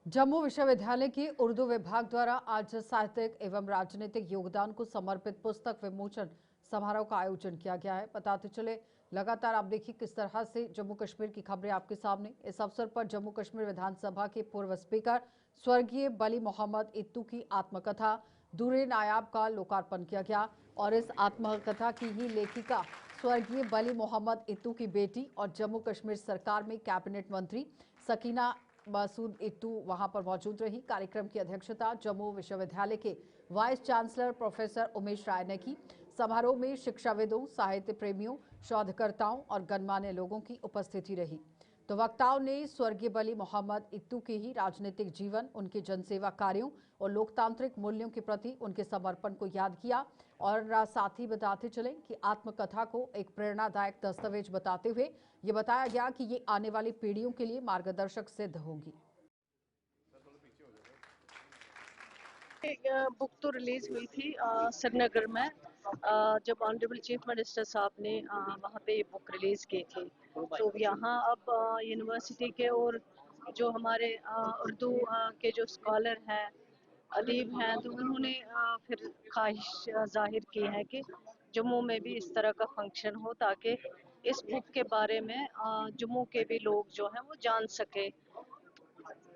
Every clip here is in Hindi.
जम्मू विश्वविद्यालय के उर्दू विभाग द्वारा आज साहित्यिक एवं राजनीतिक योगदान को समर्पित पुस्तक विमोचन समारोह का आयोजन किया गया है। बताते चले लगातार आप देखिए किस तरह से जम्मू कश्मीर की खबरें आपके सामने। इस अवसर पर जम्मू कश्मीर विधानसभा के पूर्व स्पीकर स्वर्गीय बली मोहम्मद इत्तू की आत्मकथा दूरे नायाब का लोकार्पण किया गया और इस आत्मकथा की ही लेखिका स्वर्गीय बली मोहम्मद इत्तू की बेटी और जम्मू कश्मीर सरकार में कैबिनेट मंत्री सकीना मसूद इत्तू वहां पर मौजूद रही। कार्यक्रम की अध्यक्षता जम्मू विश्वविद्यालय के वाइस चांसलर प्रोफेसर उमेश राय ने की। समारोह में शिक्षाविदों, साहित्य प्रेमियों, शोधकर्ताओं और गणमान्य लोगों की उपस्थिति रही। तो वक्ताओं ने स्वर्गीय बली मोहम्मद इत्तू के ही राजनीतिक जीवन, उनके जनसेवा कार्यों और लोकतांत्रिक मूल्यों के प्रति उनके समर्पण को याद किया और साथ ही बताते चले कि आत्मकथा को एक प्रेरणादायक दस्तावेज बताते हुए ये बताया गया कि ये आने वाली पीढ़ियों के लिए मार्गदर्शक सिद्ध होगी। बुक तो रिलीज हुई थी श्रीनगर में जब ऑनरेबल चीफ मिनिस्टर साहब ने वहाँ पे बुक रिलीज की थी। तो यहाँ अब यूनिवर्सिटी के और जो हमारे उर्दू के जो स्कॉलर हैं, अदीब हैं, तो उन्होंने फिर ख्वाहिश जाहिर की है कि जम्मू में भी इस तरह का फंक्शन हो ताकि इस बुक के बारे में जम्मू के भी लोग जो हैं वो जान सके।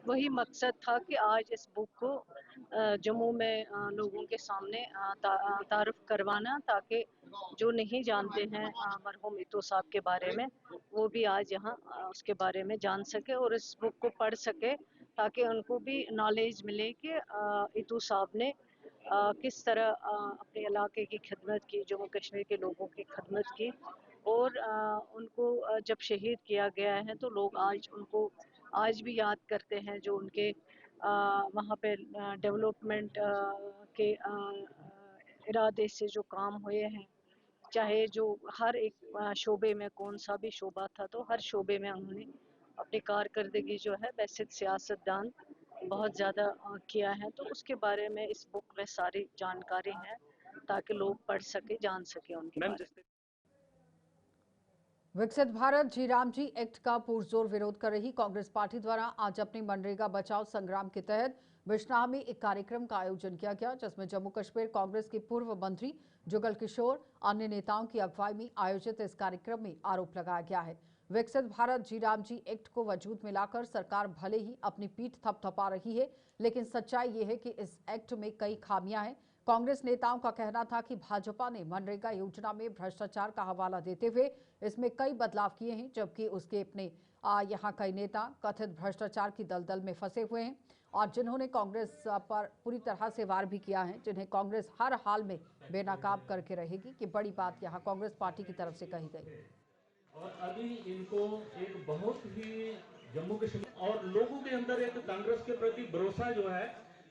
वही मकसद था कि आज इस बुक को जम्मू में लोगों के सामने तारुफ करवाना, ताकि जो नहीं जानते हैं मरहूम इत्तू साहब के बारे में वो भी आज यहाँ उसके बारे में जान सके और इस बुक को पढ़ सके, ताकि उनको भी नॉलेज मिले कि इत्तू साहब ने किस तरह अपने इलाके की खिदमत की, जम्मू कश्मीर के लोगों की खिदमत की। और उनको जब शहीद किया गया है तो लोग आज उनको आज भी याद करते हैं, जो उनके वहाँ पे डेवलपमेंट के इरादे से जो काम हुए हैं, चाहे जो हर एक शोबे में कौन सा भी शोबा था, तो हर शोबे में उन्होंने अपनी कारकर्दगी जो है वैसे सियासतदान बहुत ज़्यादा किया है। तो उसके बारे में इस बुक में सारी जानकारी है ताकि लोग पढ़ सके, जान सके उनके बारे में। विकसित भारत जी राम जी एक्ट का पुरजोर विरोध कर रही कांग्रेस पार्टी द्वारा आज अपनी मनरेगा बचाओ संग्राम के तहत बिश्नाह में एक कार्यक्रम का आयोजन किया गया, जिसमें जम्मू कश्मीर कांग्रेस के पूर्व मंत्री जुगल किशोर अन्य नेताओं की अगुवाई में आयोजित इस कार्यक्रम में आरोप लगाया गया है। विकसित भारत जी राम जी एक्ट को वजूद में लाकर सरकार भले ही अपनी पीठ थपथपा रही है, लेकिन सच्चाई ये है कि इस एक्ट में कई खामियां हैं। कांग्रेस नेताओं का कहना था कि भाजपा ने मनरेगा योजना में भ्रष्टाचार का हवाला देते हुए इसमें कई बदलाव किए हैं, जबकि उसके अपने यहाँ कई नेता कथित भ्रष्टाचार की दलदल में फंसे हुए हैं और जिन्होंने कांग्रेस पर पूरी तरह से वार भी किया है, जिन्हें कांग्रेस हर हाल में बेनकाब करके रहेगी कि बड़ी बात यहाँ कांग्रेस पार्टी की तरफ से कही गई। और अभी इनको एक बहुत ही जम्मू कश्मीर और लोगों के अंदर एक कांग्रेस के प्रति भरोसा जो है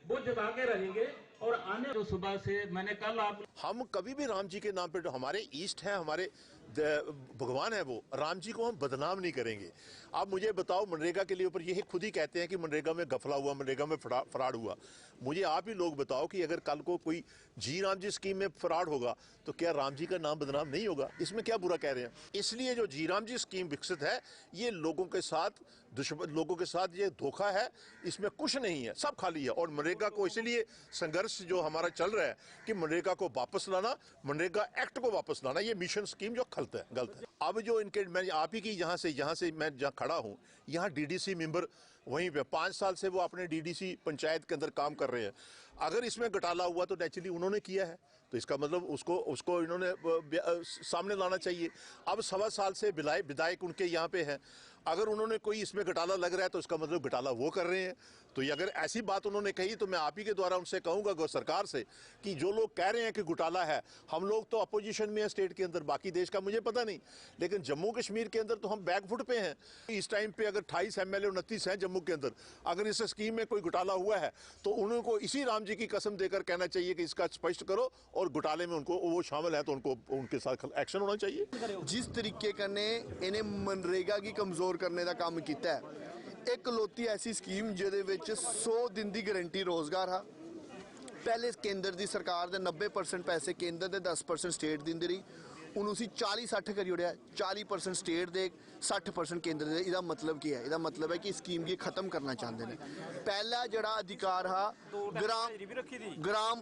वो जता के रहेंगे। और आने जो सुबह से मैंने कल हम कभी भी राम जी के नाम पे, हमारे ईस्ट है, हमारे भगवान है, वो राम जी को हम बदनाम नहीं करेंगे। आप मुझे बताओ, मनरेगा के लिए ऊपर ये खुद ही कहते हैं कि मनरेगा में गफला हुआ, मनरेगा में फ्रॉड हुआ। मुझे आप ही लोग बताओ कि अगर कल को कोई जी राम जी स्कीम में फ्रॉड होगा तो क्या राम जी का नाम बदनाम नहीं होगा? इसमें क्या बुरा कह रहे हैं? इसलिए जो जी राम जी स्कीम विकसित है ये लोगों के साथ लोगों के साथ ये धोखा है, इसमें कुछ नहीं है, सब खाली है। और मनरेगा को इसलिए संघर्ष जो हमारा चल रहा है कि मनरेगा को वापस लाना, मनरेगा एक्ट को वापस लाना, ये मिशन स्कीम जो गलत है। अब जो इनके, मैं आप ही की यहाँ से मैं जहाँ खड़ा हूँ, यहाँ डीडीसी मेंबर वहीं पे 5 साल से वो अपने डीडीसी पंचायत के अंदर काम कर रहे हैं। अगर इसमें घोटाला हुआ तो नेचुरली उन्होंने किया है, तो इसका मतलब उसको इन्होंने सामने लाना चाहिए। अब 1.25 साल से विधायक उनके यहाँ पे हैं, अगर उन्होंने कोई इसमें घोटाला लग रहा है तो इसका मतलब घोटाला वो कर रहे हैं। तो ये अगर ऐसी बात उन्होंने कही तो मैं आप ही के द्वारा उनसे कहूंगा सरकार से कि जो लोग कह रहे हैं कि घोटाला है, हम लोग तो अपोजिशन में है स्टेट के अंदर, बाकी देश का मुझे पता नहीं, लेकिन जम्मू कश्मीर के अंदर तो हम बैकफुट पे हैं। इस टाइम पे अगर 28 MLA 29 हैं जम्मू के अंदर, अगर इस स्कीम में कोई घोटाला हुआ है तो उनको इसी राम जी की कसम देकर कहना चाहिए कि इसका स्पष्ट करो, और घोटाले में उनको वो शामिल है तो उनको उनके साथ एक्शन होना चाहिए। जिस तरीके कन्नै इन्हें मनरेगा की कमजोर करने का काम किया है, एक लोती ऐसी स्कीम जिहदे विच 100 दिन की गारंटी रोजगार है। पहले केंद्र की सरकार दे 90% पैसे केंद्र दे 10% स्टेट दिंदी रही। ਉਹਨੂੰ ਅਸੀਂ 40-60 ਕਰੀ ਉੜਿਆ 40% ਸਟੇਟ ਦੇ 60% ਕੇਂਦਰ ਦੇ। ਇਹਦਾ ਮਤਲਬ ਕੀ ਹੈ? ਇਹਦਾ ਮਤਲਬ ਹੈ ਕਿ ਸਕੀਮ ਕੀ ਖਤਮ ਕਰਨਾ ਚਾਹੁੰਦੇ ਨੇ। ਪਹਿਲਾ ਜਿਹੜਾ ਅਧਿਕਾਰ ਹਾ ਗ੍ਰਾਮ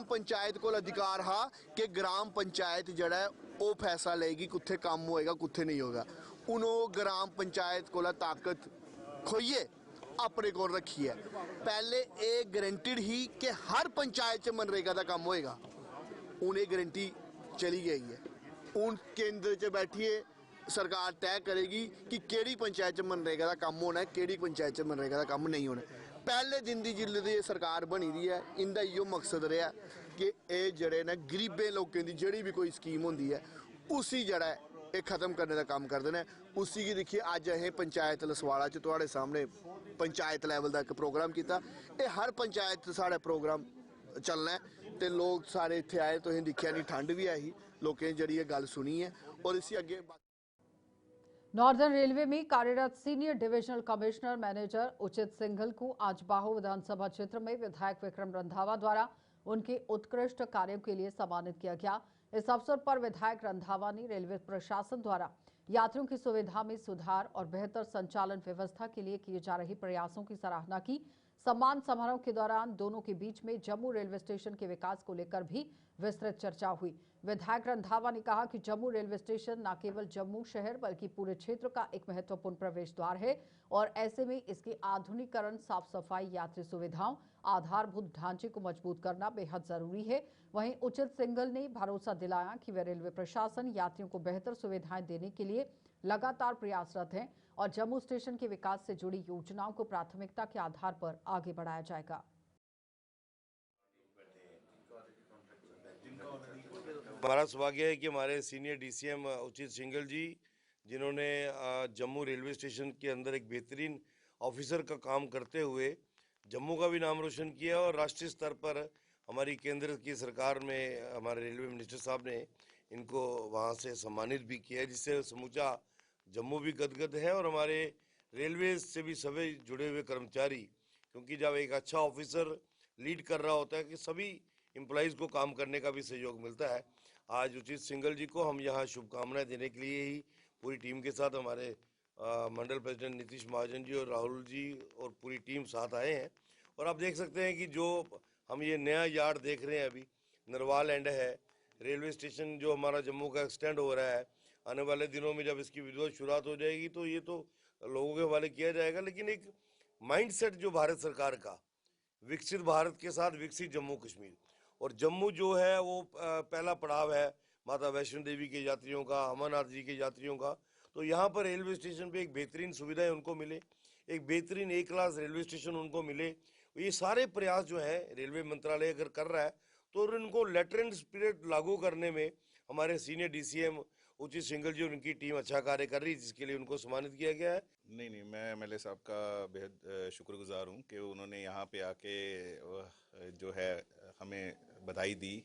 ਪੰਚਾਇਤ ਕੋਲ ਅਧਿਕਾਰ ਹਾ ਕਿ ਗ੍ਰਾਮ ਪੰਚਾਇਤ ਜਿਹੜਾ ਹੈ ਉਹ ਫੈਸਲਾ ਲਏਗੀ ਕਿੱਥੇ ਕੰਮ ਹੋਏਗਾ ਕਿੱਥੇ ਨਹੀਂ ਹੋਗਾ। ਉਹਨੂੰ ਗ੍ਰਾਮ ਪੰਚਾਇਤ ਕੋਲ ਤਾਕਤ ਖੋਈਏ ਆਪਣੇ ਕੋਲ ਰੱਖੀ ਹੈ। ਪਹਿਲੇ ਇਹ ਗਰੰਟਿਡ ਹੀ ਕਿ ਹਰ ਪੰਚਾਇਤ 'ਚ ਮਨਰੇਗਾ ਦਾ ਕੰਮ ਹੋਏਗਾ। ਹੁਣ ਇਹ ਗਰੰਟੀ ਚਲੀ ਗਈ ਹੈ। ਹੁਣ ਕੇਂਦਰ 'ਚ ਬੈਠੀਏ ਸਰਕਾਰ ਤੈਅ ਕਰੇਗੀ ਕਿ ਕਿਹੜੀ ਪੰਚਾਇਤ 'ਚ ਮਨਰੇਗਾ ਦਾ ਕੰਮ ਹੋਣਾ ਕਿਹੜੀ ਪੰਚਾਇਤ 'ਚ ਮਨਰੇਗਾ ਦਾ ਕੰਮ ਨਹੀਂ ਹੋਣਾ। ਪਹਿਲੇ ਦਿਨ ਦੀ ਜਿੱਲੇ ਦੀ ਸਰਕਾਰ ਬਣੀ ਦੀ ਹੈ ਇਹਦਾ ਇਹੋ ਮਕਸਦ ਰਿਹਾ ਕਿ ਇਹ ਜਿਹੜੇ ਨੇ ਗਰੀਬੇ ਲੋਕਾਂ ਦੀ ਜਿਹੜੀ ਵੀ ਕੋਈ ਸਕੀਮ ਹੁੰਦੀ ਹੈ ਉसी ਜਿਹੜਾ ਹੈ ਇਹ ਖਤਮ ਕਰਨੇ ਦਾ ਕੰਮ ਕਰਦੇ ਨੇ। ਉसी की देखिए ਅੱਜ ਇਹ ਪੰਚਾਇਤ ਲਸਵਾੜਾ 'ਚ ਤੁਹਾਡੇ ਸਾਹਮਣੇ ਪੰਚਾਇਤ ਲੈਵਲ ਦਾ ਇੱਕ ਪ੍ਰੋਗਰਾਮ ਕੀਤਾ। ਇਹ ਹਰ ਪੰਚਾਇਤ 'ਚ ਸਾਡਾ ਪ੍ਰੋਗਰਾਮ ਚੱਲਣਾ ਤੇ ਲੋਕ ਸਾਰੇ ਇੱਥੇ ਆਏ। ਤੁਸੀਂ ਦੇਖਿਆ ਨਹੀਂ ਠੰਡ ਵੀ ਆਈ ਲੋਕਾਂ ਨੇ ਜਿਹੜੀ ਇਹ ਗੱਲ ਸੁਣੀ है और इसी आगे। नॉर्दर्न रेलवे में कार्यरत सीनियर डिविजनल कमिश्नर मैनेजर उचित सिंघल को आज बाहो विधानसभा क्षेत्र में विधायक विक्रम रंधावा द्वारा उनके उत्कृष्ट कार्यों के लिए सम्मानित किया गया। इस अवसर पर विधायक रंधावा ने रेलवे प्रशासन द्वारा यात्रियों की सुविधा में सुधार और बेहतर संचालन व्यवस्था के लिए किए जा रहे प्रयासों की सराहना की। सम्मान समारोह के दौरान दोनों के बीच में जम्मू रेलवे स्टेशन के विकास को लेकर भी विस्तृत चर्चा हुई। विधायक रंधावा ने कहा कि जम्मू रेलवे स्टेशन न केवल जम्मू शहर बल्कि पूरे क्षेत्र का एक महत्वपूर्ण प्रवेश द्वार है और ऐसे में इसके आधुनिकीकरण, साफ सफाई, यात्री सुविधाओं, आधारभूत ढांचे को मजबूत करना बेहद जरूरी है। वहीं उचित सिंघल ने भरोसा दिलाया कि वे रेलवे प्रशासन यात्रियों को बेहतर सुविधाएं देने के लिए लगातार प्रयासरत हैं और जम्मू स्टेशन के विकास से जुड़ी योजनाओं को प्राथमिकता के आधार पर आगे बढ़ाया जाएगा। हमारा सौभाग्य है कि हमारे सीनियर डीसीएम उचित सिंघल जी, जिन्होंने जम्मू रेलवे स्टेशन के अंदर एक बेहतरीन ऑफिसर का काम करते हुए जम्मू का भी नाम रोशन किया और राष्ट्रीय स्तर पर हमारी केंद्र की सरकार में हमारे रेलवे मिनिस्टर साहब ने इनको वहाँ से सम्मानित भी किया है, जिससे समूचा जम्मू भी गदगद है और हमारे रेलवे से भी सभी जुड़े हुए कर्मचारी, क्योंकि जब एक अच्छा ऑफिसर लीड कर रहा होता है कि सभी एम्प्लॉइज़ को काम करने का भी सहयोग मिलता है। आज उचित सिंघल जी को हम यहाँ शुभकामनाएं देने के लिए ही पूरी टीम के साथ हमारे मंडल प्रेसिडेंट नीतीश महाजन जी और राहुल जी और पूरी टीम साथ आए हैं। और आप देख सकते हैं कि जो हम ये नया यार्ड देख रहे हैं, अभी नरवाल एंड है रेलवे स्टेशन जो हमारा जम्मू का एक्सटेंड हो रहा है। आने वाले दिनों में जब इसकी विधिवत शुरुआत हो जाएगी तो ये तो लोगों के हवाले किया जाएगा, लेकिन एक माइंडसेट जो भारत सरकार का, विकसित भारत के साथ विकसित जम्मू कश्मीर, और जम्मू जो है वो पहला पड़ाव है माता वैष्णो देवी के यात्रियों का, अमरनाथ जी के यात्रियों का। तो यहाँ पर रेलवे स्टेशन पे एक बेहतरीन सुविधाएं उनको मिले, एक बेहतरीन ए क्लास रेलवे स्टेशन उनको मिले। ये सारे प्रयास जो है रेलवे मंत्रालय अगर कर रहा है तो इनको लेटर एंड स्पिरिट लागू करने में हमारे सीनियर डीसीएम उचित सिंघल जी और उनकी टीम अच्छा कार्य कर रही है, जिसके लिए उनको सम्मानित किया गया है। नहीं, मैं एमएलए साहब का बेहद शुक्रगुजार हूँ कि उन्होंने यहाँ पे आके जो है हमें बधाई दी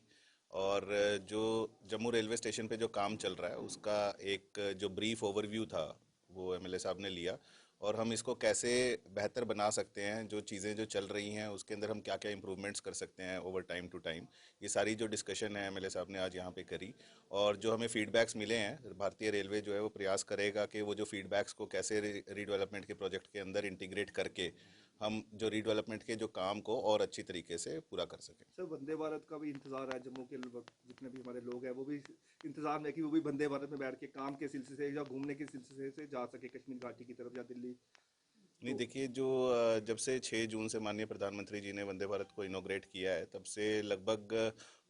और जो जम्मू रेलवे स्टेशन पे जो काम चल रहा है उसका एक जो ब्रीफ ओवरव्यू था वो एमएलए साहब ने लिया और हम इसको कैसे बेहतर बना सकते हैं, जो चीज़ें जो चल रही हैं उसके अंदर हम क्या क्या इम्प्रूवमेंट्स कर सकते हैं ओवर टाइम टू टाइम, ये सारी जो डिस्कशन है एमएलए साहब ने आज यहाँ पे करी। और जो हमें फीडबैक्स मिले हैं, भारतीय रेलवे जो है वो प्रयास करेगा कि वो जो फीडबैक्स को कैसे रीडेवलपमेंट के प्रोजेक्ट के अंदर इंटीग्रेट करके हम जो रीडेवलपमेंट के जो काम को और अच्छी तरीके से पूरा कर सकें। सर, वंदे भारत का भी इंतज़ार है, जम्मू के जितने भी हमारे लोग हैं वो भी इंतज़ार में कि वो भी वंदे भारत में बैठ के काम के सिलसिले से या घूमने के सिलसिले से जा सके कश्मीर घाटी की तरफ या दिल्ली। नहीं, देखिए जो जब से 6 जून से माननीय प्रधानमंत्री जी ने वंदे भारत को इनोग्रेट किया है तब से लगभग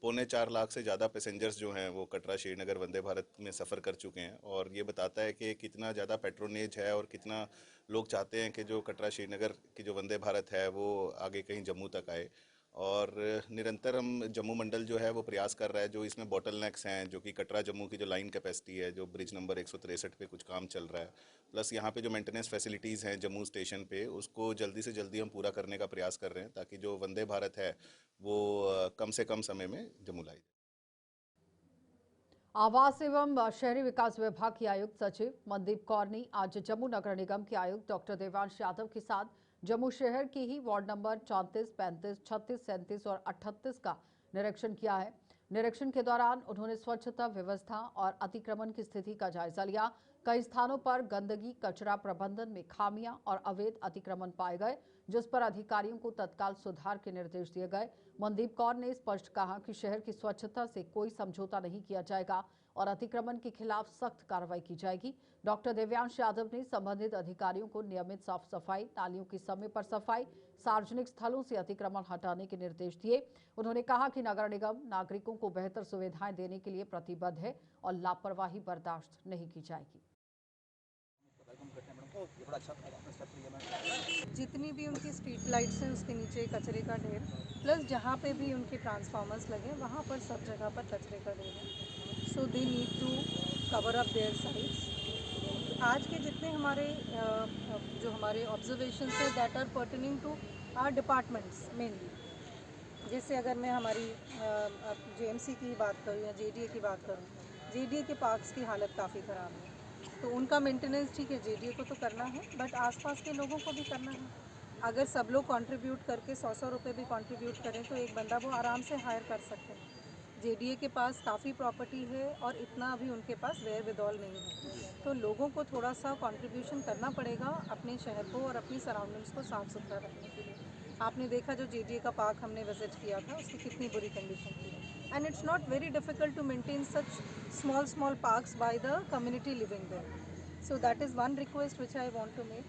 3.25 लाख से ज़्यादा पैसेंजर्स जो हैं वो कटरा श्रीनगर वंदे भारत में सफ़र कर चुके हैं और ये बताता है कि कितना ज़्यादा पेट्रोनेज है और कितना लोग चाहते हैं कि जो कटरा श्रीनगर की जो वंदे भारत है वो आगे कहीं जम्मू तक आए। और निरंतर हम जम्मू मंडल जो है वो प्रयास कर रहा है, जो इसमें बॉटलनेक्स हैं, जो कि कटरा जम्मू की जो लाइन कैपेसिटी है, जो ब्रिज नंबर 163 पे कुछ काम चल रहा है, प्लस यहाँ पे जो मेंटेनेंस फैसिलिटीज़ हैं जम्मू स्टेशन पे उसको जल्दी से जल्दी हम पूरा करने का प्रयास कर रहे हैं ताकि जो वंदे भारत है वो कम से कम समय में जम्मू लाई। आवास एवं शहरी विकास विभाग की आयुक्त सचिव मनदीप कौर ने आज जम्मू नगर निगम के आयुक्त डॉक्टर देवांश यादव के साथ जम्मू शहर की ही वार्ड नंबर 34, 35, 36, 37 और 38 का निरीक्षण किया है। निरीक्षण के दौरान उन्होंने स्वच्छता व्यवस्था और अतिक्रमण की स्थिति का जायजा लिया। कई स्थानों पर गंदगी, कचरा प्रबंधन में खामियां और अवैध अतिक्रमण पाए गए, जिस पर अधिकारियों को तत्काल सुधार के निर्देश दिए गए। मनदीप कौर ने स्पष्ट कहा कि शहर की स्वच्छता से कोई समझौता नहीं किया जाएगा और अतिक्रमण के खिलाफ सख्त कार्रवाई की जाएगी। डॉक्टर देव्यांश यादव ने संबंधित अधिकारियों को नियमित साफ सफाई, नालियों की समय पर सफाई, सार्वजनिक स्थलों से अतिक्रमण हटाने के निर्देश दिए। उन्होंने कहा कि नगर निगम नागरिकों को बेहतर सुविधाएं देने के लिए प्रतिबद्ध है और लापरवाही बर्दाश्त नहीं की जाएगी। जितनी भी उनकी स्ट्रीट लाइट्स हैं उसके नीचे कचरे का ढेर, प्लस जहाँ पे भी उनके ट्रांसफार्मर्स लगे वहाँ पर सब जगह पर कचरे का ढेर है। So they need to cover up their sides. आज के जितने हमारे जो हमारे ऑब्जर्वेशंस है that are pertaining to our departments mainly. जैसे अगर मैं हमारी जेएमसी की बात करूँ या जेडीए की बात करूँ, जेडीए के पार्क्स की हालत काफ़ी ख़राब है, तो उनका मेंटेनेंस ठीक है जेडीए को तो करना है, बट आसपास के लोगों को भी करना है। अगर सब लोग कंट्रीब्यूट करके 100-100 रुपये भी कंट्रीब्यूट करें तो एक बंदा वो आराम से हायर कर सकते हैं। जेडीए के पास काफ़ी प्रॉपर्टी है और इतना अभी उनके पास वेयर विदॉल नहीं है, तो लोगों को थोड़ा सा कंट्रीब्यूशन करना पड़ेगा अपने शहर को और अपनी सराउंडिंग्स को साफ़ सुथरा रखने के लिए। आपने देखा जो जेडीए का पार्क हमने विजिट किया था उसकी कितनी बुरी कंडीशन थी, and it's not very difficult to maintain such small parks by the community living there. So that is one request which I want to make.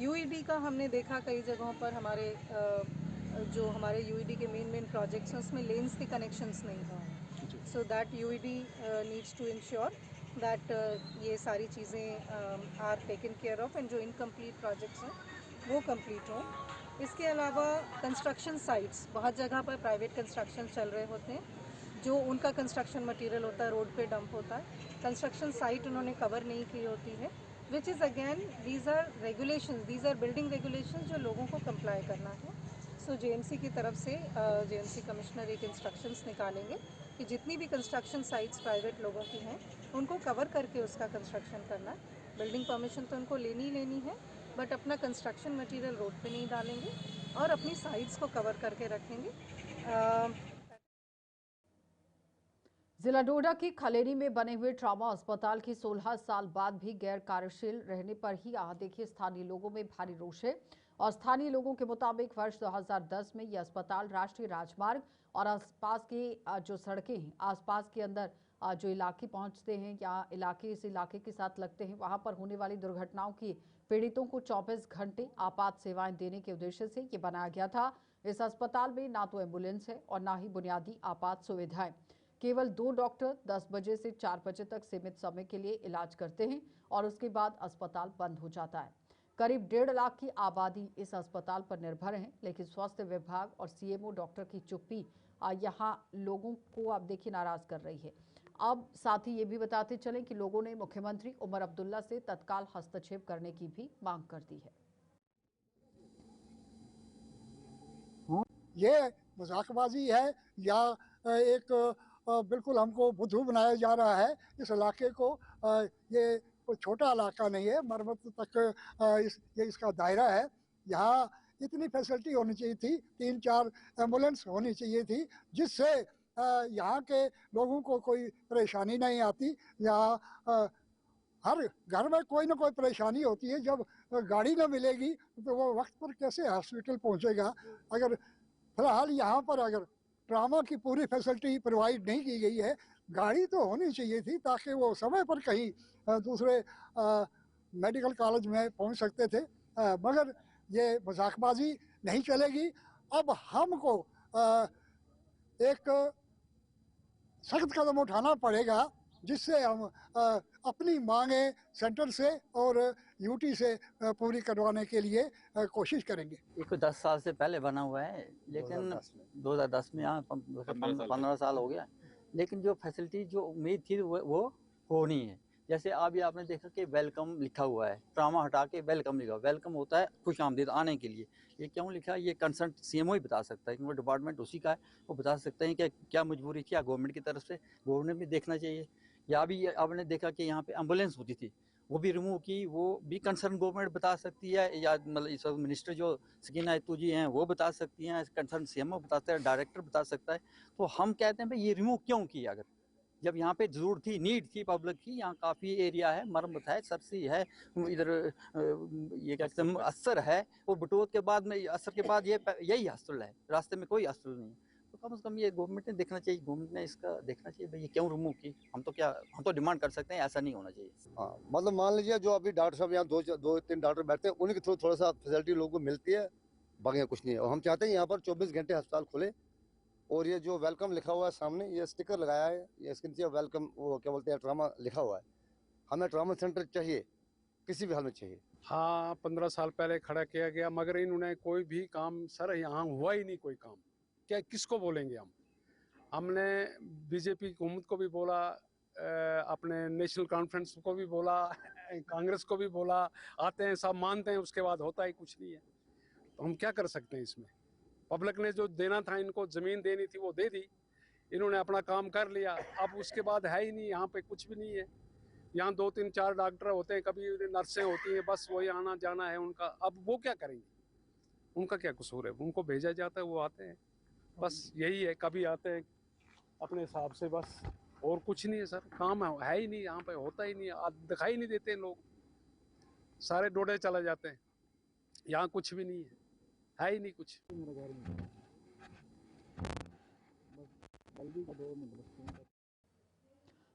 UED का हमने देखा कई जगहों पर हमारे जो हमारे UED के मेन प्रोजेक्ट्स हैं उसमें लेन्स के कनेक्शंस नहीं हैं, so that UED needs to ensure that ये सारी चीज़ें are taken care of and जो incomplete projects हैं वो complete हों। इसके अलावा कंस्ट्रक्शन साइट्स, बहुत जगह पर प्राइवेट कंस्ट्रक्शन चल रहे होते हैं, जो उनका कंस्ट्रक्शन मटेरियल होता है रोड पे डंप होता है, कंस्ट्रक्शन साइट उन्होंने कवर नहीं की होती है, which is again these are regulations, these are building regulations जो लोगों को कंप्लाई करना है। सो जेएमसी की तरफ से जेएमसी कमिश्नर एक इंस्ट्रक्शंस निकालेंगे कि जितनी भी कंस्ट्रक्शन साइट्स प्राइवेट लोगों की हैं उनको कवर करके उसका कंस्ट्रक्शन करना है। बिल्डिंग परमिशन तो उनको लेनी है, बट अपना कंस्ट्रक्शन मटेरियल रोड पे नहीं डालेंगे और अपनी साइट्स को कवर करके रखेंगे। जिला डोडा की खलेरी में बने हुए ट्रॉमा अस्पताल की 16 साल बाद भी गैर कार्यशील रहने पर ही यहाँ देखिए स्थानीय लोगों में भारी रोष है। और स्थानीय लोगों के मुताबिक वर्ष 2010 में यह अस्पताल राष्ट्रीय राजमार्ग और आसपास की जो सड़कें हैं, आसपास के अंदर जो इलाके पहुंचते हैं या इलाके इस इलाके के साथ लगते हैं, वहां पर होने वाली दुर्घटनाओं की पीड़ितों को 24 घंटे आपात सेवाएं देने के उद्देश्य से ये बनाया गया था। इस अस्पताल में ना तो एम्बुलेंस है और ना ही बुनियादी आपात सुविधाएं। केवल 2 डॉक्टर 10 बजे से 4 बजे तक सीमित समय के लिए इलाज करते हैं और उसके बाद अस्पताल बंद हो जाता है। करीब 1.5 लाख की आबादी इस अस्पताल पर निर्भर है, लेकिन स्वास्थ्य विभाग और सीएमओ डॉक्टर की चुप्पी यहाँ लोगों को आप देखिए नाराज कर रही है। अब साथ ही ये भी बताते चलें कि लोगों ने मुख्यमंत्री उमर अब्दुल्ला से तत्काल हस्तक्षेप करने की भी मांग कर दी है। ये मजाकबाजी है या एक बिल्कुल हमको बुद्धू बनाया जा रहा है। इस इलाके को ये कोई छोटा इलाका नहीं है, मरम्मत तक ये इसका दायरा है। यहाँ इतनी फैसिलिटी होनी चाहिए थी, 3-4 एम्बुलेंस होनी चाहिए थी, जिससे यहाँ के लोगों को कोई परेशानी नहीं आती। यहाँ हर घर में कोई ना कोई परेशानी होती है, जब गाड़ी ना मिलेगी तो वो वक्त पर कैसे हॉस्पिटल पहुँचेगा। अगर फिलहाल यहाँ पर अगर ट्रामा की पूरी फैसिलिटी प्रोवाइड नहीं की गई है, गाड़ी तो होनी चाहिए थी ताकि वो समय पर कहीं दूसरे मेडिकल कॉलेज में पहुँच सकते थे, मगर ये मजाकबाजी नहीं चलेगी। अब हमको एक सख्त कदम उठाना पड़ेगा, जिससे हम अपनी मांगे सेंटर से और यूटी से पूरी करवाने के लिए कोशिश करेंगे। ये 10 साल से पहले बना हुआ है, लेकिन 2010 में यहाँ 15 साल हो गया, लेकिन जो फैसिलिटी जो उम्मीद थी वो हो नहीं है। जैसे अभी आपने देखा कि वेलकम लिखा हुआ है, ट्रामा हटा के वेलकम लिखा। वेलकम होता है खुश आमदीद आने के लिए, ये क्यों लिखा है ये कंसर्न सीएमओ ही बता सकता है, क्योंकि डिपार्टमेंट उसी का है, वो बता सकते हैं कि क्या मजबूरी थी, क्या गवर्नमेंट की तरफ से गवर्नमेंट भी देखना चाहिए। या अभी आपने देखा कि यहाँ पे एम्बुलेंस होती थी, वो भी रिमूव की, वो भी कंसर्न गवर्नमेंट बता सकती है, या मतलब इस वक्त मिनिस्टर जो सकीना इत्तू जी हैं वो बता सकती हैं, कंसर्न सीएमओ बता है, डायरेक्टर बता सकता है। तो हम कहते हैं भाई ये रिमूव क्यों किया, अगर जब यहाँ पे जरूरत थी, नीड थी पब्लिक की, यहाँ काफ़ी एरिया है, मरम्मत है, सरसी है, इधर ये क्या कहते हैं असर है, वो बटोत के बाद में असर के बाद यही हॉस्टल है, रास्ते में कोई हॉस्टल नहीं है। तो कम से कम ये गवर्नमेंट ने देखना चाहिए, गवर्नमेंट ने इसका देखना चाहिए भाई ये क्यों रिमूव की। हम तो डिमांड कर सकते हैं, ऐसा नहीं होना चाहिए। हाँ, मतलब मान लीजिए जो अभी डॉक्टर साहब यहाँ दो तीन डॉक्टर बैठते हैं, उनके थ्रू थोड़ा सा फैसिलिटी लोगों को मिलती है, बाकी कुछ नहीं है। और हम चाहते हैं यहाँ पर 24 घंटे अस्पताल खुले, और ये जो वेलकम लिखा हुआ है सामने, ये स्टिकर लगाया है, ये इसके नीचे वेलकम, वो क्या बोलते हैं, ट्रामा लिखा हुआ है। हमें ट्रामा सेंटर चाहिए, किसी भी हाल में चाहिए। हाँ, 15 साल पहले खड़ा किया गया, मगर इन्होंने कोई भी काम, सर यहाँ हुआ ही नहीं कोई काम। क्या किसको बोलेंगे हम? हमने बीजेपी हुकूमत को भी बोला, अपने नेशनल कॉन्फ्रेंस को भी बोला, कांग्रेस को भी बोला, आते हैं सब मानते हैं, उसके बाद होता ही कुछ नहीं है। तो हम क्या कर सकते हैं इसमें? पब्लिक ने जो देना था, इनको ज़मीन देनी थी वो दे दी, इन्होंने अपना काम कर लिया। अब उसके बाद है ही नहीं, यहाँ पे कुछ भी नहीं है। यहाँ 2 3 4 डॉक्टर होते हैं, कभी नर्सें होती हैं, बस वही आना जाना है उनका। अब वो क्या करेंगे? उनका क्या कसूर है? उनको भेजा जाता है, वो आते हैं, बस यही है। कभी आते हैं अपने हिसाब से, बस, और कुछ नहीं है सर। काम है ही नहीं, यहाँ पे होता ही नहीं है, दिखाई नहीं देते लोग, सारे डोडे चले जाते हैं। यहाँ कुछ भी नहीं है ही नहीं कुछ।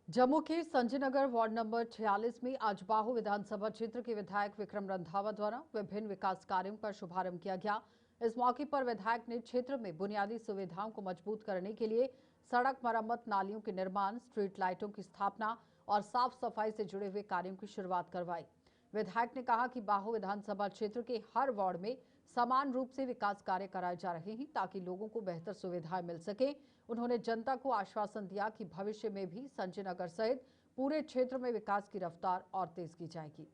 जम्मू के संजय नगर वार्ड नंबर 46 में आज बाहू विधानसभा क्षेत्र के विधायक विक्रम रंधावा द्वारा विभिन्न विकास कार्यों का शुभारंभ किया गया। इस मौके पर विधायक ने क्षेत्र में बुनियादी सुविधाओं को मजबूत करने के लिए सड़क मरम्मत, नालियों के निर्माण, स्ट्रीट लाइटों की स्थापना और साफ सफाई से जुड़े हुए कार्यों की शुरुआत करवाई। विधायक ने कहा कि बाहू विधानसभा क्षेत्र के हर वार्ड में समान रूप से विकास कार्य कराए जा रहे हैं ताकि लोगों को बेहतर सुविधाएं मिल सके। उन्होंने जनता को आश्वासन दिया कि भविष्य में भी संजय नगर सहित पूरे क्षेत्र में विकास की रफ्तार और तेज की जाएगी।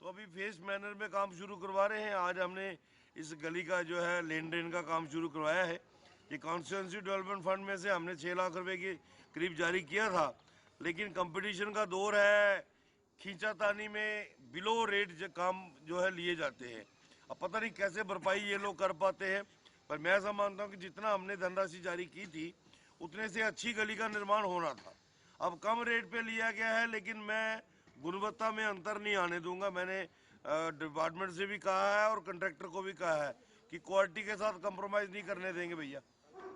तो अभी फेस मैनर में काम शुरू करवा रहे हैं। आज हमने इस गली का जो है लेन देन का काम शुरू करवाया है। ये कॉन्स्टिट्यूंसी डेवलपमेंट फंड में से हमने 6 लाख रुपए के करीब जारी किया था, लेकिन कंपटीशन का दौर है, खींचातानी में बिलो रेट काम जो है लिए जाते हैं। अब पता नहीं कैसे भरपाई ये लोग कर पाते हैं, पर मैं ऐसा मानता हूँ कि जितना हमने धनराशि जारी की थी उतने से अच्छी गली का निर्माण होना था। अब कम रेट पे लिया गया है, लेकिन मैं गुणवत्ता में अंतर नहीं आने दूंगा। मैंने डिपार्टमेंट से भी कहा है और कंट्रैक्टर को भी कहा है कि क्वालिटी के साथ कंप्रोमाइज़ नहीं करने देंगे भैया।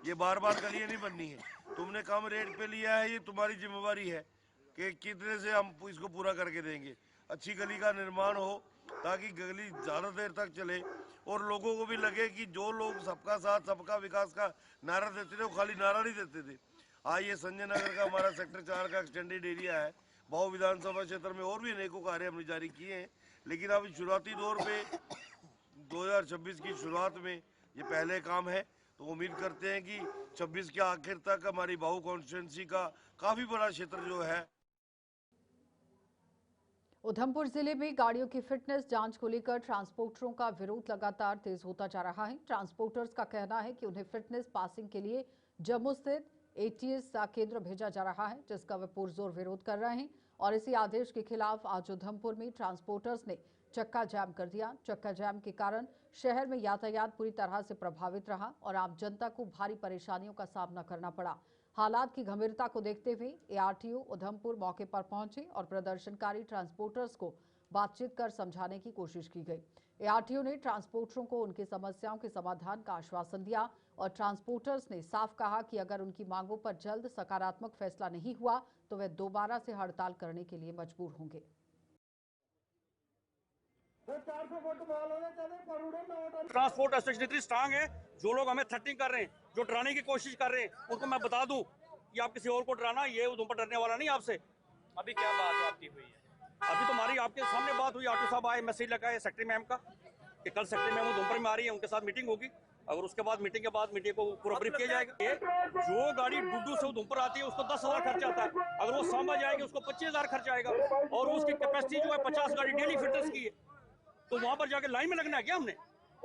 ये बार बार गलियाँ नहीं बननी है, तुमने कम रेट पे लिया है, ये तुम्हारी जिम्मेवारी है कि कितने से हम इसको पूरा करके देंगे। अच्छी गली का निर्माण हो ताकि गली ज़्यादा देर तक चले और लोगों को भी लगे कि जो लोग सबका साथ सबका विकास का नारा देते थे वो खाली नारा नहीं देते थे। आज ये संजय नगर का हमारा सेक्टर 4 का एक्सटेंडेड एरिया है। बाहू विधानसभा क्षेत्र में और भी अनेकों कार्य हमने जारी किए हैं, लेकिन अब शुरुआती दौर पे 2026 की शुरुआत में ये पहले काम है। तो उम्मीद करते हैं कि 26 के आखिर तक हमारी बाहू कॉन्स्टिट्यूंसी का काफ़ी बड़ा क्षेत्र जो है। उधमपुर जिले में गाड़ियों की फिटनेस जांच को लेकर ट्रांसपोर्टरों का विरोध लगातार तेज होता जा रहा है। ट्रांसपोर्टर्स का कहना है कि उन्हें फिटनेस पासिंग के लिए जम्मू स्थित ATS केंद्र भेजा जा रहा है, जिसका वे पुरजोर विरोध कर रहे हैं। और इसी आदेश के खिलाफ आज उधमपुर में ट्रांसपोर्टर्स ने चक्का जाम कर दिया। चक्का जाम के कारण शहर में यातायात पूरी तरह से प्रभावित रहा और आम जनता को भारी परेशानियों का सामना करना पड़ा। हालात की गंभीरता को देखते हुए ARTO उधमपुर मौके पर पहुंचे और प्रदर्शनकारी ट्रांसपोर्टर्स को बातचीत कर समझाने की कोशिश की गई। ARTO ने ट्रांसपोर्टरों को उनकी समस्याओं के समाधान का आश्वासन दिया और ट्रांसपोर्टर्स ने साफ कहा कि अगर उनकी मांगों पर जल्द सकारात्मक फैसला नहीं हुआ तो वे दोबारा से हड़ताल करने के लिए मजबूर होंगे। ट्रांसपोर्ट एसोसिएशन इतनी स्ट्रांग है, जो लोग हमें थ्रेटनिंग कर रहे हैं, जो डराने की कोशिश कर रहे हैं, उनको मैं बता दूं कि आप किसी और को डराना, ये उधमपुर डरने वाला नहीं आपसे। अभी क्या बात आपकी हुई है? अभी तो हमारी आपके सामने बात हुई, ARTO साहब आए, मैसेज लगाए सेक्रेटरी मैम का कि कल सेक्रेटरी मैम उधमपुर में आ रही है, उनके साथ मीटिंग होगी। अगर उसके बाद मीटिंग के बाद मीटिंग को पूरा ब्रीफ किया जाएगा। जो गाड़ी डुड्डू से उधमपुर आती है उसको 10,000 खर्चा आता है, अगर वो सांबा जाएगी उसको 25,000 खर्चा आएगा और उसकी कैपेसिटी जो है 50 गाड़ी डेली फिटनेस की है। तो वहां पर जाके लाइन में लगना है क्या हमने?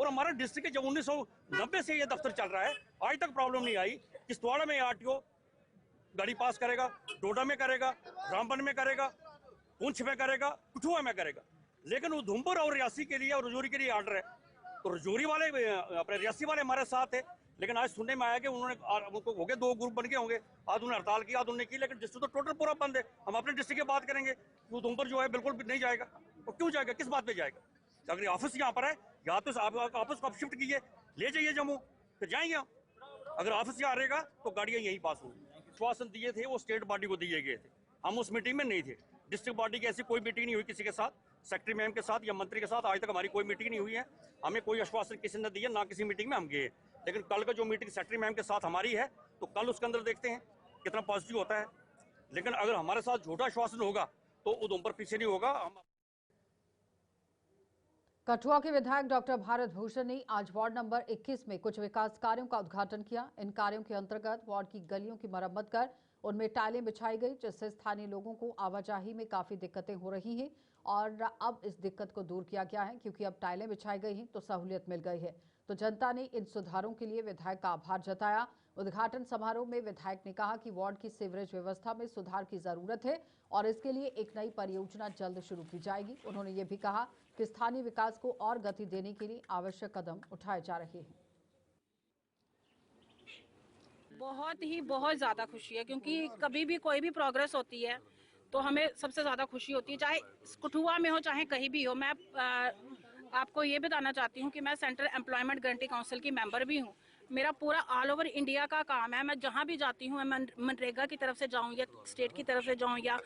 और हमारे डिस्ट्रिक्ट के जब 1990 से ये दफ्तर चल रहा है, आज तक प्रॉब्लम नहीं आई। किश्तवाड़ में आरटीओ गाड़ी पास करेगा, डोडा में करेगा, रामबन में करेगा, पुंछ में करेगा, कठुआ में करेगा, लेकिन उधमपुर और रियासी के लिए और रजौरी के लिए आर्डर है। तो रजौरी वाले अपने रियासी वाले हमारे साथ है, लेकिन आज सुनने में आया कि उनको हो गए 2 ग्रुप बन गए होंगे, आज उन्होंने हड़ताल की, आज उन्होंने की, लेकिन डिस्ट्रिक्ट तो टोटल पूरा बंद है। हम अपने डिस्ट्रिक्ट की बात करेंगे, उधमपुर जो है बिल्कुल भी नहीं जाएगा। और क्यों जाएगा, किस बात पे जाएगा? अगर ऑफिस यहाँ पर है, या तो ऑफिस को आप शिफ्ट कीजिए, ले जाइए जम्मू, फिर जाएंगे हम। अगर ऑफिस यहाँ रहेगा तो गाड़ियाँ यहीं पास होंगी। आश्वासन दिए थे वो स्टेट बॉडी को दिए गए थे, हम उस मीटिंग में नहीं थे। डिस्ट्रिक्ट बॉडी की ऐसी कोई मीटिंग नहीं हुई किसी के साथ, सेक्रेटरी मैम के साथ या मंत्री के साथ आज तक हमारी कोई मीटिंग नहीं हुई है। हमें कोई आश्वासन किसी ने दिया, ना किसी मीटिंग में हम गए। लेकिन कल का जो मीटिंग सेक्रेटरी मैम के साथ हमारी है, तो कल उसके अंदर देखते हैं कितना पॉजिटिव होता है। लेकिन अगर हमारे साथ झूठा आश्वासन होगा तो उधमपुर पीछे नहीं होगा। कठुआ के विधायक डॉक्टर भारत भूषण ने आज वार्ड नंबर 21 में कुछ विकास कार्यों का उद्घाटन किया। इन कार्यों के अंतर्गत वार्ड की गलियों की मरम्मत कर उनमें टाइलें बिछाई गई, जिससे स्थानीय लोगों को आवाजाही में काफी दिक्कतें हो रही हैं और अब इस दिक्कत को दूर किया गया है, क्योंकि अब टाइलें बिछाई गई हैं तो सहूलियत मिल गई है। तो जनता ने इन सुधारों के लिए विधायक का आभार जताया। उद्घाटन समारोह में विधायक ने कहा कि वार्ड की सीवरेज व्यवस्था में सुधार की जरूरत है और इसके लिए एक नई परियोजना जल्द शुरू की जाएगी। उन्होंने ये भी कहा कि स्थानीय विकास को और गति देने के लिए आवश्यक कदम उठाए जा रहे हैं। बहुत ज़्यादा खुशी है, क्योंकि कभी भी कोई भी प्रोग्रेस होती है तो हमें सबसे ज़्यादा खुशी होती है, चाहे कठुआ में हो चाहे कहीं भी हो। मैं आपको ये बताना चाहती हूँ कि मैं सेंट्रल एम्प्लॉयमेंट गारंटी काउंसिल की मेंबर भी हूँ। मेरा पूरा ऑल ओवर इंडिया का काम है। मैं जहाँ भी जाती हूँ, मैं मनरेगा की तरफ से जाऊँ या स्टेट की तरफ से जाऊँ या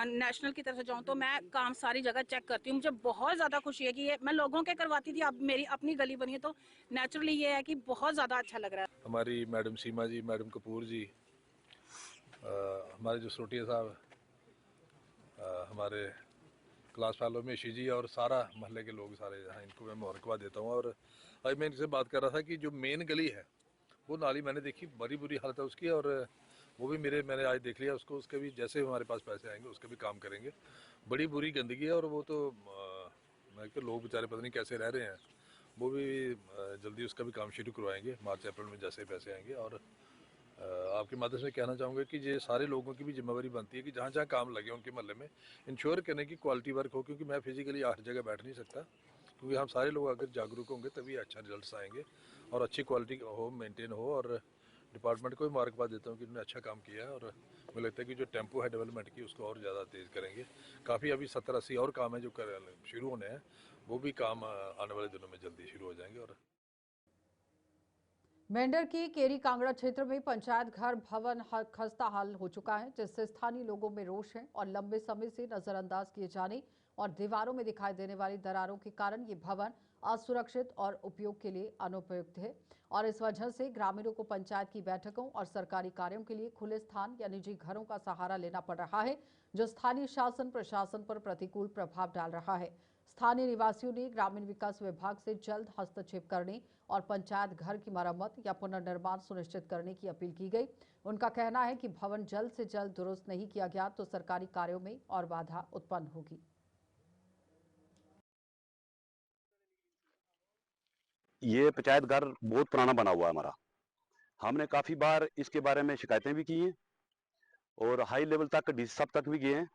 नेशनल की तरफ से जाऊँ, तो मैं काम सारी जगह चेक करती हूँ। मुझे बहुत ज़्यादा खुशी है कि ये मैं लोगों के करवाती थी, अब मेरी अपनी गली बनी है, तो नेचुरली ये है कि बहुत ज़्यादा अच्छा लग रहा है। हमारी मैडम सीमा जी, मैडम कपूर जी, हमारे जो सोटिया साहब, हमारे क्लास फेलो में शी जी और सारा महल्ले के लोग सारे यहाँ, इनको मैं मुबारकबाद देता हूँ। और आज मैं इनसे बात कर रहा था कि जो मेन गली है वो नाली मैंने देखी, बड़ी बुरी हालत है उसकी, और वो भी मैंने आज देख लिया उसको। उसके भी जैसे हमारे पास पैसे आएंगे उसके भी काम करेंगे। बड़ी बुरी गंदगी है और वो तो मैं कि लोग बेचारे पता नहीं कैसे रह रहे हैं। वो भी जल्दी उसका भी काम शुरू करवाएंगे, मार्च अप्रैल में जैसे पैसे आएंगे। और आपके माध्यम से कहना चाहूँगा कि ये सारे लोगों की भी जिम्मेवारी बनती है कि जहाँ जहाँ काम लगे उनके महल्ले में इंश्योर करने की क्वालिटी वर्क हो, क्योंकि मैं फिजिकली हर जगह बैठ नहीं सकता। क्योंकि हम सारे लोग अगर जागरूक होंगे तभी अच्छा रिजल्ट्स आएंगे और अच्छी क्वालिटी हो, मेंटेन हो। और डिपार्टमेंट को भी मुबारकबाद देता हूँ कि उन्होंने अच्छा काम किया है और मुझे लगता है कि जो टेम्पो है डेवलपमेंट की उसको और ज़्यादा तेज़ करेंगे। काफ़ी अभी 70-80 और काम है जो शुरू होने हैं, वो भी काम आने वाले दिनों में जल्दी शुरू हो जाएंगे। और मेंढर की केरी कांगड़ा क्षेत्र में पंचायत घर भवन खस्ता हाल हो चुका है, जिससे स्थानीय लोगों में रोष है और लंबे समय से नजरअंदाज किए जाने और दीवारों में दिखाई देने वाली दरारों के कारण ये भवन असुरक्षित और उपयोग के लिए अनुपयुक्त है। और इस वजह से ग्रामीणों को पंचायत की बैठकों और सरकारी कार्यों के लिए खुले स्थान या निजी घरों का सहारा लेना पड़ रहा है, जो स्थानीय शासन प्रशासन पर प्रतिकूल प्रभाव डाल रहा है। स्थानीय निवासियों ने ग्रामीण विकास विभाग से जल्द हस्तक्षेप करने और पंचायत घर की मरम्मत या पुनर्निर्माण सुनिश्चित करने की अपील की गई। उनका कहना है कि भवन जल्द से जल्द दुरुस्त नहीं किया गया तो सरकारी कार्यों में और बाधा उत्पन्न होगी। ये पंचायत घर बहुत पुराना बना हुआ है हमारा। हमने काफ़ी बार इसके बारे में शिकायतें भी की हैं और हाई लेवल तक डीसी साहब तक भी गए हैं,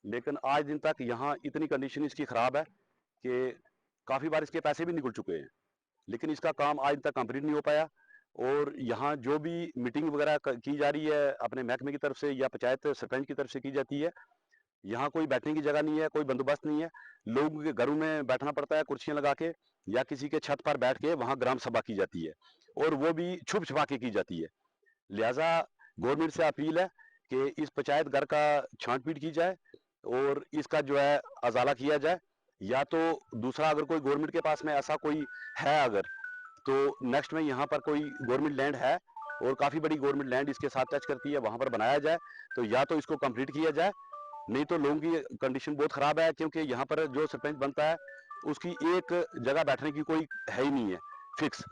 लेकिन आज दिन तक यहाँ इतनी कंडीशन इसकी ख़राब है कि काफ़ी बार इसके पैसे भी निकल चुके हैं, लेकिन इसका काम आज तक कंप्लीट नहीं हो पाया। और यहाँ जो भी मीटिंग वगैरह की जा रही है अपने महकमे की तरफ से या पंचायत सरपंच की तरफ से की जाती है, यहाँ कोई बैठने की जगह नहीं है, कोई बंदोबस्त नहीं है। लोगों के घरों में बैठना पड़ता है कुर्सियाँ लगा के या किसी के छत पर बैठ के वहाँ ग्राम सभा की जाती है और वो भी छुप छुपा के की जाती है। लिहाजा गवर्नमेंट से अपील है कि इस पंचायत घर का छांटपीट की जाए और इसका जो है अजाला किया जाए, या तो दूसरा अगर कोई गवर्नमेंट के पास में ऐसा कोई है अगर तो नेक्स्ट में यहाँ पर कोई गवर्नमेंट लैंड है और काफ़ी बड़ी गवर्नमेंट लैंड इसके साथ टच करती है, वहाँ पर बनाया जाए तो या तो इसको कंप्लीट किया जाए, नहीं तो लोगों की कंडीशन बहुत ख़राब है। क्योंकि यहाँ पर जो सरपंच बनता है उसकी एक जगह बैठने की कोई है ही नहीं है फिक्स।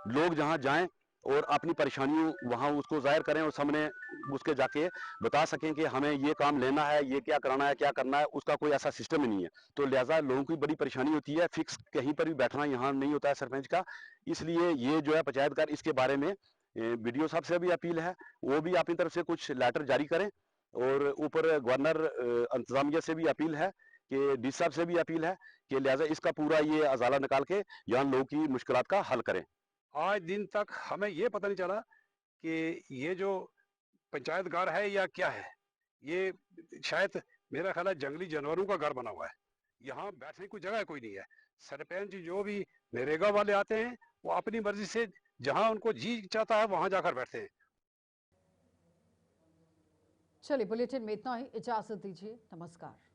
लोग जहाँ जाएं और अपनी परेशानियों वहाँ उसको जाहिर करें और सामने उसके जाके बता सकें कि हमें ये काम लेना है, ये क्या कराना है, क्या करना है। उसका कोई ऐसा सिस्टम ही नहीं है, तो लिहाजा लोगों की बड़ी परेशानी होती है। फिक्स कहीं पर भी बैठना यहाँ नहीं होता है सरपंच का। इसलिए ये जो है पंचायत घर, इसके बारे में बीडीओ साहब से भी अपील है, वो भी अपनी तरफ से कुछ लेटर जारी करें। और ऊपर गवर्नर इंतजामिया से भी अपील है, कि डी साहब से भी अपील है कि लिहाजा इसका पूरा ये अजाला निकाल के यहाँ लोगों की मुश्किलात का हल करें। आज दिन तक हमें ये पता नहीं चला कि ये जो पंचायत घर है या क्या है। ये शायद मेरा ख्याल है जंगली जानवरों का घर बना हुआ है। यहाँ बैठने की कोई जगह कोई नहीं है। सरपंच जो भी नरेगा वाले आते हैं वो अपनी मर्जी से जहाँ उनको जी चाहता है वहां जाकर बैठते हैं। चलिए, बुलेटिन में इतना ही, इजाजत दीजिए, नमस्कार।